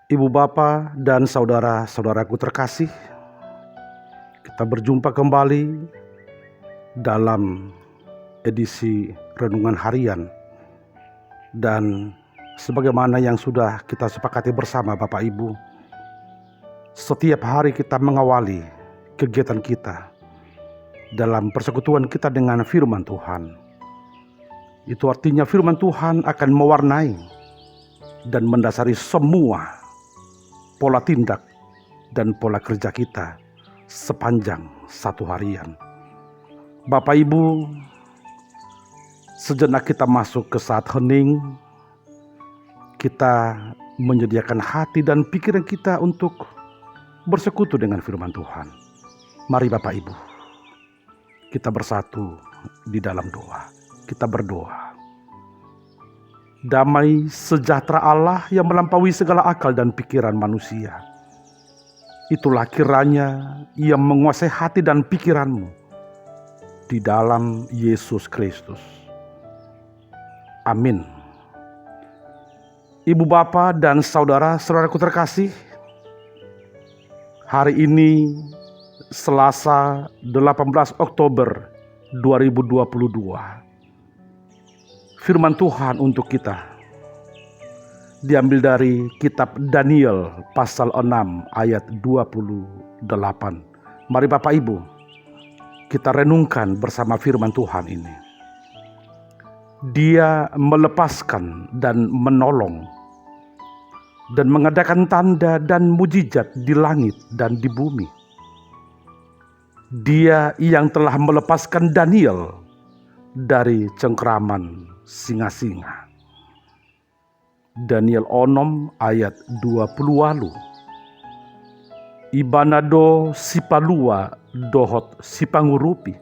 Ibu bapa dan saudara-saudaraku terkasih, kita berjumpa kembali dalam edisi Renungan Harian. Dan sebagaimana yang sudah kita sepakati bersama Bapak Ibu, setiap hari kita mengawali kegiatan kita dalam persekutuan kita dengan firman Tuhan. Itu artinya firman Tuhan akan mewarnai dan mendasari semua pola tindak dan pola kerja kita sepanjang satu harian. Bapak Ibu, sejenak kita masuk ke saat hening. Kita menyediakan hati dan pikiran kita untuk bersekutu dengan firman Tuhan. Mari Bapak Ibu, kita bersatu di dalam doa. Kita berdoa. Damai sejahtera Allah yang melampaui segala akal dan pikiran manusia, itulah kiranya yang menguasai hati dan pikiranmu di dalam Yesus Kristus. Amin. Ibu bapa dan saudara-saudaraku terkasih, hari ini Selasa 18 Oktober 2022. Firman Tuhan untuk kita diambil dari kitab Daniel pasal 6 ayat 28. Mari Bapak Ibu, kita renungkan bersama firman Tuhan ini. Dia melepaskan dan menolong dan mengadakan tanda dan mujizat di langit dan di bumi. Dia yang telah melepaskan Daniel dari cengkeraman singa-singa. Daniel 6 ayat 20. Ibanado sipalua dohot sipangurupi.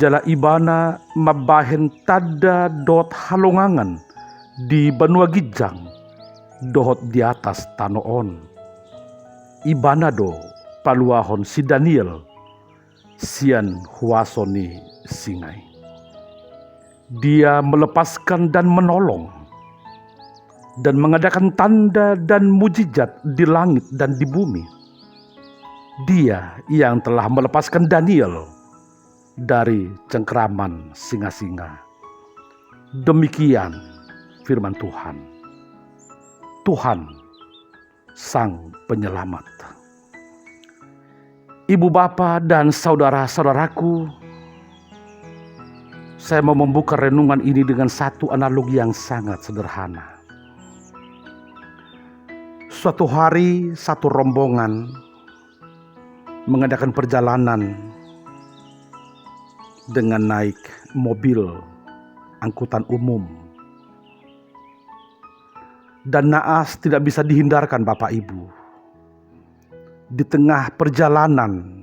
Jala ibana mabahen tada dot halongangan di Banua Gijang dohot di atas tanoon. Ibanado paluahon si Daniel sian huasoni singai. Dia melepaskan dan menolong dan mengadakan tanda dan mujizat di langit dan di bumi. Dia yang telah melepaskan Daniel dari cengkeraman singa-singa. Demikian firman Tuhan. Tuhan Sang Penyelamat. Ibu bapa dan saudara-saudaraku, saya mau membuka renungan ini dengan satu analogi yang sangat sederhana. Suatu hari satu rombongan mengadakan perjalanan dengan naik mobil angkutan umum. Dan naas tidak bisa dihindarkan Bapak Ibu. Di tengah perjalanan,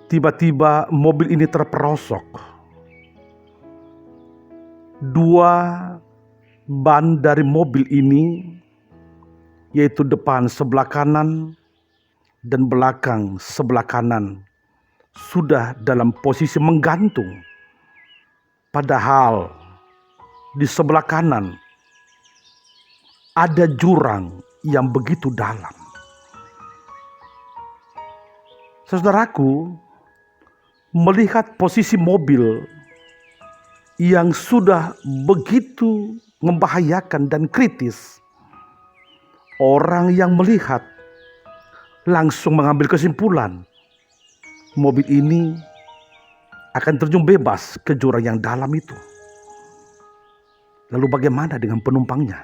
tiba-tiba mobil ini terperosok. Dua ban dari mobil ini, yaitu depan sebelah kanan dan belakang sebelah kanan, sudah dalam posisi menggantung. Padahal di sebelah kanan ada jurang yang begitu dalam. Saudaraku, melihat posisi mobil yang sudah begitu membahayakan dan kritis, orang yang melihat langsung mengambil kesimpulan mobil ini akan terjun bebas ke jurang yang dalam itu. Lalu bagaimana dengan penumpangnya?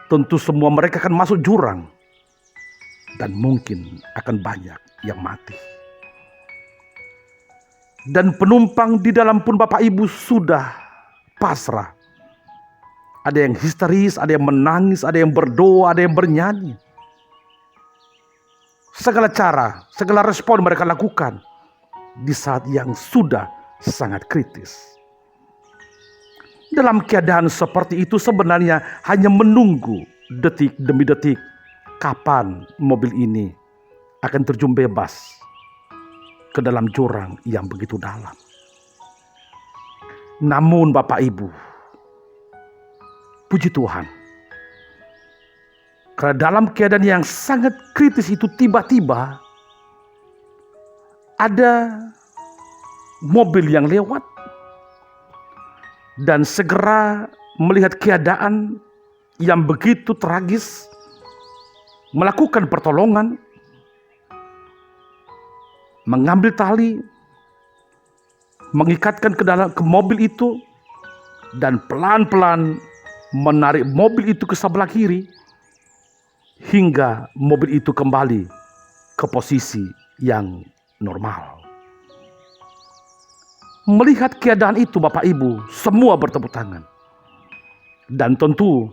Tentu semua mereka akan masuk jurang dan mungkin akan banyak yang mati. Dan penumpang di dalam pun Bapak Ibu sudah pasrah. Ada yang histeris, ada yang menangis, ada yang berdoa, ada yang bernyanyi. Segala cara, segala respon mereka lakukan di saat yang sudah sangat kritis. Dalam keadaan seperti itu sebenarnya hanya menunggu detik demi detik kapan mobil ini akan terjun bebas ke dalam jurang yang begitu dalam. Namun Bapak Ibu, puji Tuhan, Karena dalam keadaan yang sangat kritis itu tiba-tiba ada mobil yang lewat dan segera melihat keadaan yang begitu tragis, melakukan pertolongan, mengambil tali, mengikatkan ke mobil itu, dan pelan-pelan menarik mobil itu ke sebelah kiri hingga mobil itu kembali ke posisi yang normal. Melihat keadaan itu Bapak Ibu, semua bertepuk tangan. Dan tentu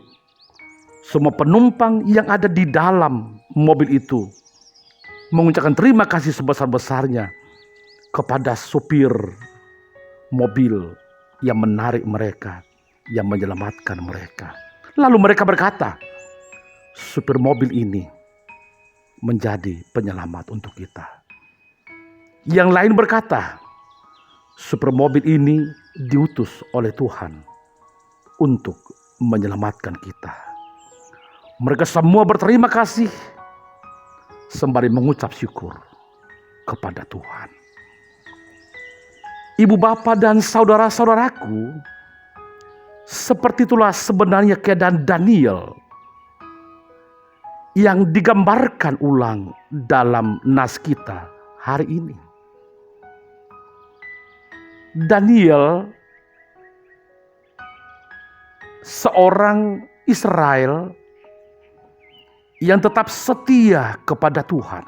semua penumpang yang ada di dalam mobil itu mengucapkan terima kasih sebesar-besarnya kepada supir mobil yang menarik mereka, yang menyelamatkan mereka. Lalu mereka berkata, supir mobil ini menjadi penyelamat untuk kita. Yang lain berkata, supir mobil ini diutus oleh Tuhan untuk menyelamatkan kita. Mereka semua berterima kasih sembari mengucap syukur kepada Tuhan. Ibu bapak dan saudara-saudaraku, seperti itulah sebenarnya keadaan Daniel yang digambarkan ulang dalam nas kita hari ini. Daniel, seorang Israel yang tetap setia kepada Tuhan,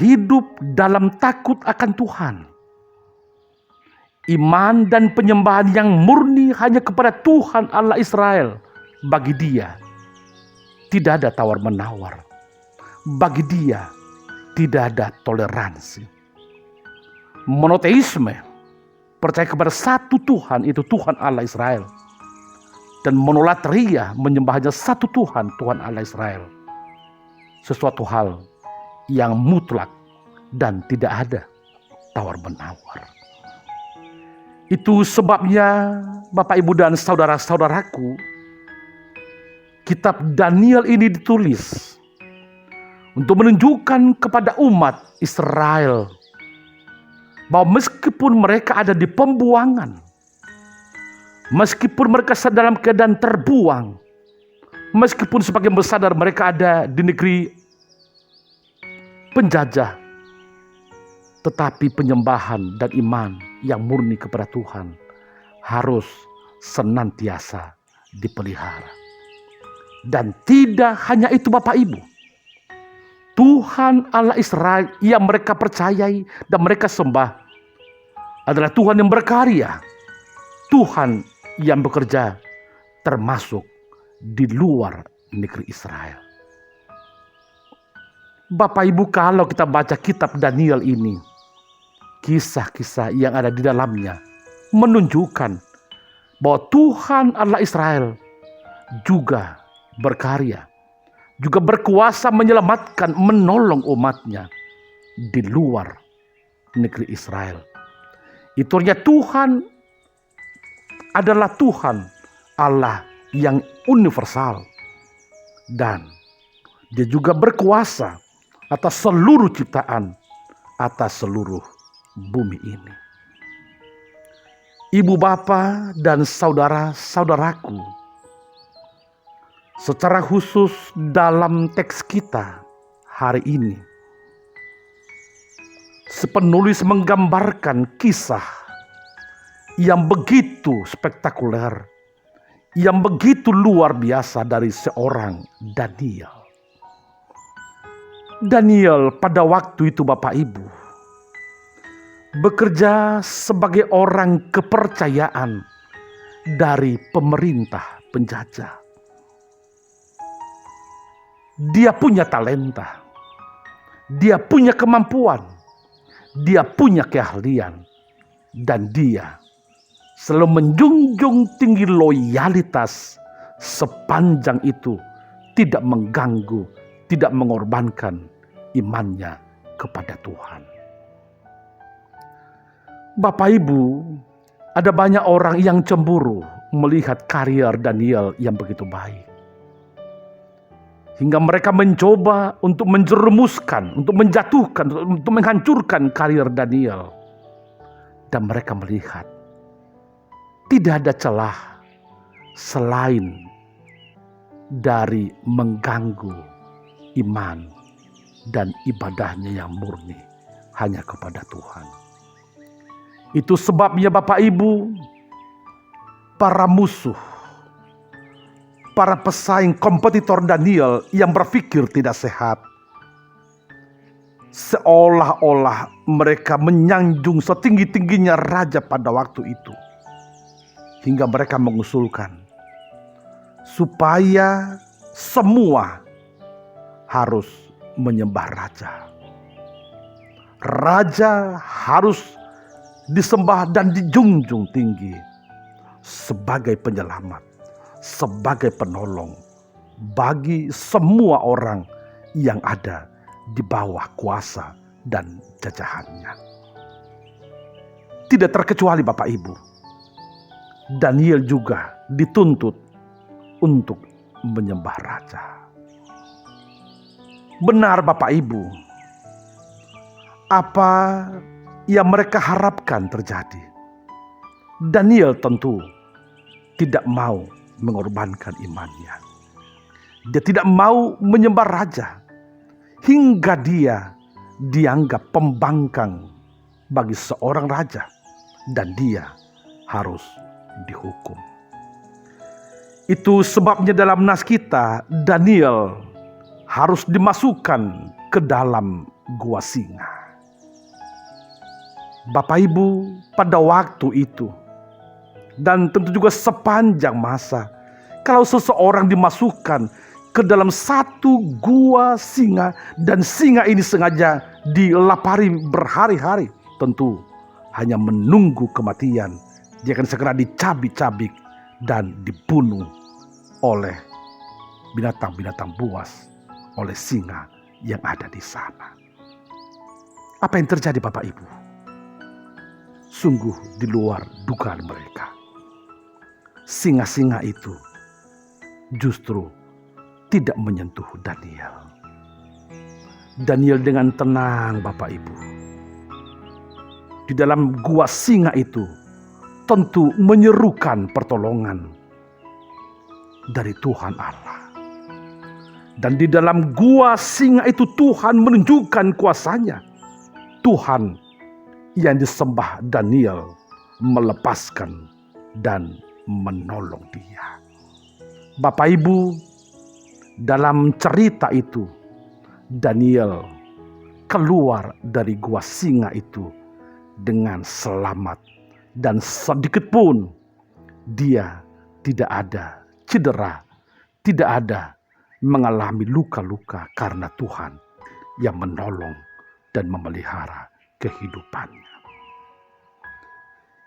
hidup dalam takut akan Tuhan, iman dan penyembahan yang murni hanya kepada Tuhan Allah Israel. Bagi dia tidak ada tawar-menawar, bagi dia tidak ada toleransi. Monoteisme, percaya kepada satu Tuhan, itu Tuhan Allah Israel. Dan monolatria, menyembah hanya satu Tuhan, Tuhan Allah Israel. Sesuatu hal yang mutlak dan tidak ada tawar-menawar. Itu sebabnya Bapak Ibu dan saudara-saudaraku, kitab Daniel ini ditulis untuk menunjukkan kepada umat Israel bahwa meskipun mereka ada di pembuangan, meskipun mereka dalam keadaan terbuang, meskipun sebagian besar mereka ada di negeri penjajah, tetapi penyembahan dan iman yang murni kepada Tuhan harus senantiasa dipelihara. Dan tidak hanya itu Bapak Ibu, Tuhan Allah Israel yang mereka percayai dan mereka sembah adalah Tuhan yang berkarya, Tuhan yang bekerja termasuk di luar negeri Israel. Bapak Ibu, kalau kita baca kitab Daniel ini, kisah-kisah yang ada di dalamnya menunjukkan bahwa Tuhan Allah Israel juga berkarya, juga berkuasa menyelamatkan, menolong umatnya di luar negeri Israel. Itu artinya Tuhan adalah Tuhan Allah yang universal, dan dia juga berkuasa atas seluruh ciptaan, atas seluruh bumi ini. Ibu bapa dan saudara-saudaraku, secara khusus dalam teks kita hari ini, penulis menggambarkan kisah yang begitu spektakuler, yang begitu luar biasa dari seorang Daniel. Daniel pada waktu itu Bapak Ibu bekerja sebagai orang kepercayaan dari pemerintah penjajah. Dia punya talenta, dia punya kemampuan, dia punya keahlian, dan dia selalu menjunjung tinggi loyalitas, sepanjang itu tidak mengganggu, tidak mengorbankan imannya kepada Tuhan. Bapak Ibu, ada banyak orang yang cemburu melihat karier Daniel yang begitu baik. hingga mereka mencoba untuk menjerumuskan, untuk menjatuhkan, untuk menghancurkan karir Daniel. Dan mereka melihat tidak ada celah selain dari mengganggu iman dan ibadahnya yang murni hanya kepada Tuhan. Itu sebabnya Bapak Ibu, para musuh, para pesaing kompetitor Daniel yang berpikir tidak sehat, seolah-olah mereka menyanjung setinggi-tingginya raja pada waktu itu. Hingga mereka mengusulkan supaya semua harus menyembah raja. Raja harus disembah dan dijunjung tinggi sebagai penyelamat, sebagai penolong bagi semua orang yang ada di bawah kuasa dan jajahannya. Tidak terkecuali Bapak Ibu, Daniel juga dituntut untuk menyembah raja. Benar Bapak Ibu, apa yang mereka harapkan terjadi. Daniel tentu tidak mau mengorbankan imannya. Dia tidak mau menyembah raja hingga dia dianggap pembangkang bagi seorang raja dan dia harus dihukum. Itu sebabnya dalam nas kita Daniel harus dimasukkan ke dalam gua singa. Bapak Ibu, pada waktu itu dan tentu juga sepanjang masa, kalau seseorang dimasukkan ke dalam satu gua singa dan singa ini sengaja dilapari berhari-hari, tentu hanya menunggu kematian. Dia akan segera dicabik-cabik dan dibunuh oleh binatang-binatang buas, oleh singa yang ada di sana. Apa yang terjadi Bapak Ibu? Sungguh di luar dugaan mereka. Singa-singa itu justru tidak menyentuh Daniel. Daniel dengan tenang Bapak Ibu. Di dalam gua singa itu tentu menyerukan pertolongan dari Tuhan Allah. Dan di dalam gua singa itu Tuhan menunjukkan kuasanya. Tuhan yang disembah Daniel melepaskan dan menolong dia. Bapak Ibu, dalam cerita itu Daniel keluar dari gua singa itu dengan selamat dan sedikit pun dia tidak ada cedera, tidak ada mengalami luka-luka karena Tuhan yang menolong dan memelihara kehidupannya.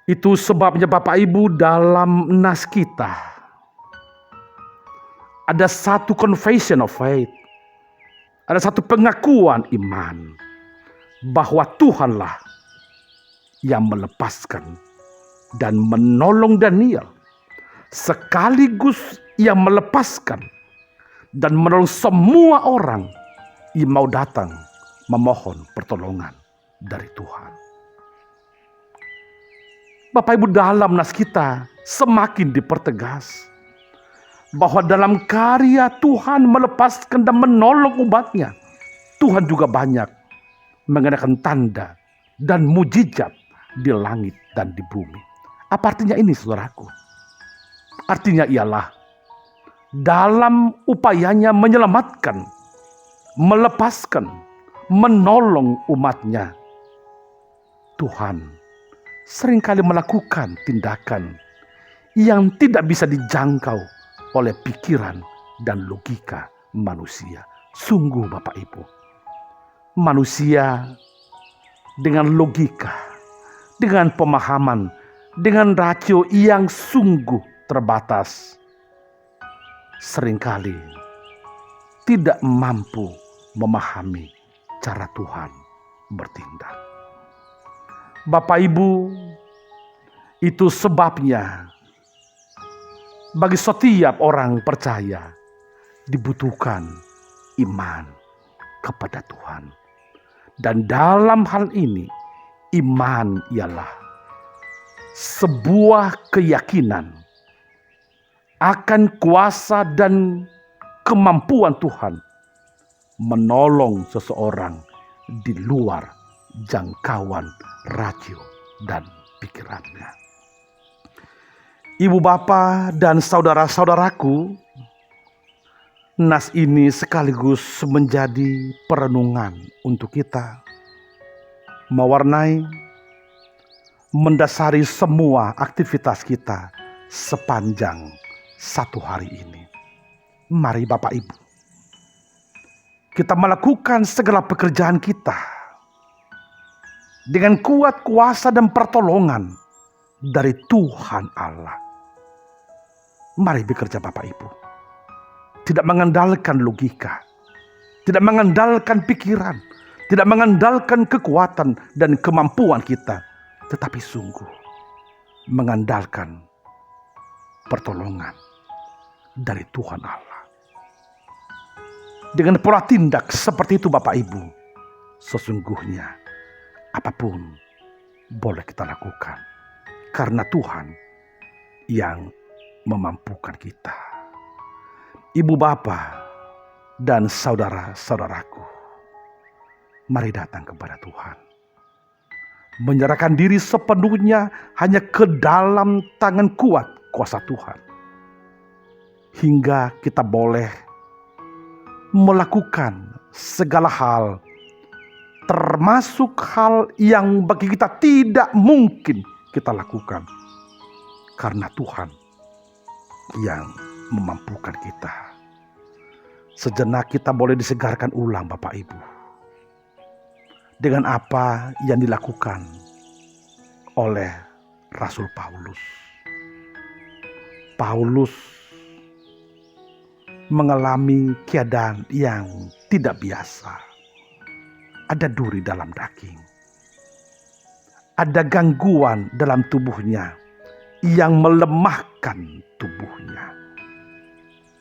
Itu sebabnya Bapak Ibu, dalam nas kita ada satu confession of faith, ada satu pengakuan iman bahwa Tuhanlah yang melepaskan dan menolong Daniel, sekaligus yang melepaskan dan menolong semua orang yang mau datang memohon pertolongan dari Tuhan. Bapak Ibu, dalam nas kita semakin dipertegas bahwa dalam karya Tuhan melepaskan dan menolong umatnya, Tuhan juga banyak mengadakan tanda dan mujizat di langit dan di bumi. Apa artinya ini saudaraku? Artinya ialah dalam upayanya menyelamatkan, melepaskan, menolong umatnya, Tuhan seringkali melakukan tindakan yang tidak bisa dijangkau oleh pikiran dan logika manusia. Sungguh Bapak Ibu, manusia dengan logika, dengan pemahaman, dengan rasio yang sungguh terbatas, seringkali tidak mampu memahami cara Tuhan bertindak. Bapak Ibu, itu sebabnya bagi setiap orang percaya dibutuhkan iman kepada Tuhan. Dan dalam hal ini, iman ialah sebuah keyakinan akan kuasa dan kemampuan Tuhan menolong seseorang di luar jangkauan rasio dan pikirannya. Ibu bapa dan saudara-saudaraku, nas ini sekaligus menjadi perenungan untuk kita, mewarnai, mendasari semua aktivitas kita sepanjang satu hari ini. Mari Bapak Ibu, kita melakukan segala pekerjaan kita dengan kuat kuasa dan pertolongan dari Tuhan Allah. Mari bekerja Bapak Ibu. Tidak mengandalkan logika, tidak mengandalkan pikiran, tidak mengandalkan kekuatan dan kemampuan kita, tetapi sungguh mengandalkan pertolongan dari Tuhan Allah. Dengan pola tindak seperti itu Bapak Ibu, sesungguhnya apapun boleh kita lakukan, karena Tuhan yang memampukan kita. Ibu bapa dan saudara-saudaraku, mari datang kepada Tuhan. Menyerahkan diri sepenuhnya hanya ke dalam tangan kuat kuasa Tuhan. Hingga kita boleh melakukan segala hal, termasuk hal yang bagi kita tidak mungkin kita lakukan, karena Tuhan yang memampukan kita. Sejenak kita boleh disegarkan ulang Bapak Ibu dengan apa yang dilakukan oleh Rasul Paulus. Paulus mengalami keadaan yang tidak biasa. Ada duri dalam daging, ada gangguan dalam tubuhnya yang melemahkan tubuhnya.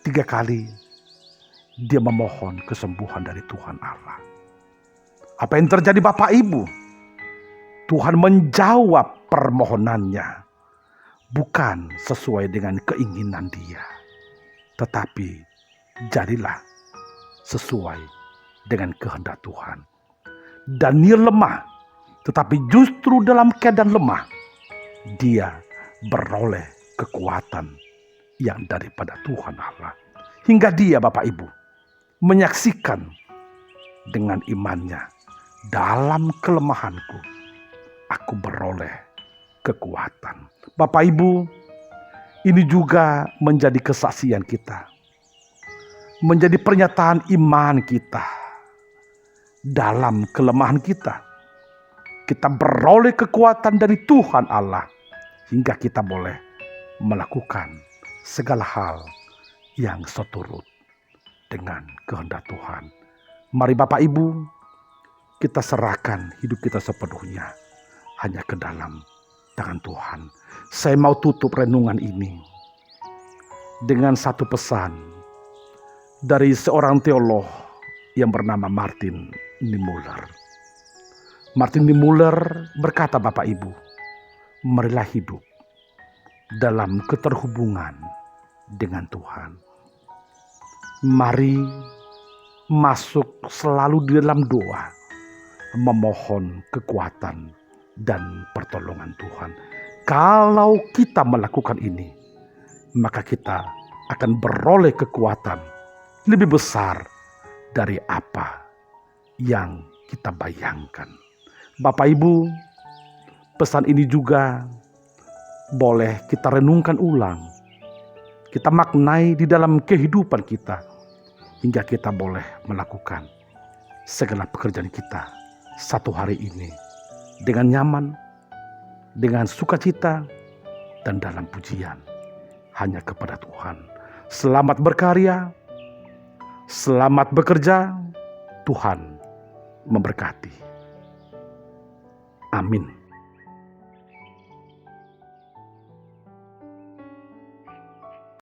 3 kali dia memohon kesembuhan dari Tuhan Allah. Apa yang terjadi Bapak Ibu? Tuhan menjawab permohonannya, bukan sesuai dengan keinginan dia, tetapi jadilah sesuai dengan kehendak Tuhan. Daniel lemah, tetapi justru dalam keadaan lemah, dia beroleh kekuatan yang daripada Tuhan Allah. Hingga dia Bapak Ibu menyaksikan dengan imannya, dalam kelemahanku aku beroleh kekuatan. Bapak Ibu, ini juga menjadi kesaksian kita, menjadi pernyataan iman kita. Dalam kelemahan kita, kita beroleh kekuatan dari Tuhan Allah, hingga kita boleh melakukan segala hal yang seturut dengan kehendak Tuhan. Mari Bapak Ibu, kita serahkan hidup kita sepenuhnya hanya ke dalam tangan Tuhan. Saya mau tutup renungan ini dengan satu pesan dari seorang teolog yang bernama Martin Niemöller. Martin Niemöller berkata, Bapak Ibu, marilah hidup dalam keterhubungan dengan Tuhan. Mari masuk selalu di dalam doa, memohon kekuatan dan pertolongan Tuhan. Kalau kita melakukan ini, maka kita akan beroleh kekuatan lebih besar dari apa yang kita bayangkan. Bapak Ibu, pesan ini juga boleh kita renungkan ulang, kita maknai di dalam kehidupan kita, hingga kita boleh melakukan segala pekerjaan kita satu hari ini dengan nyaman, dengan sukacita, dan dalam pujian hanya kepada Tuhan. Selamat berkarya, selamat bekerja, Tuhan memberkati. Amin.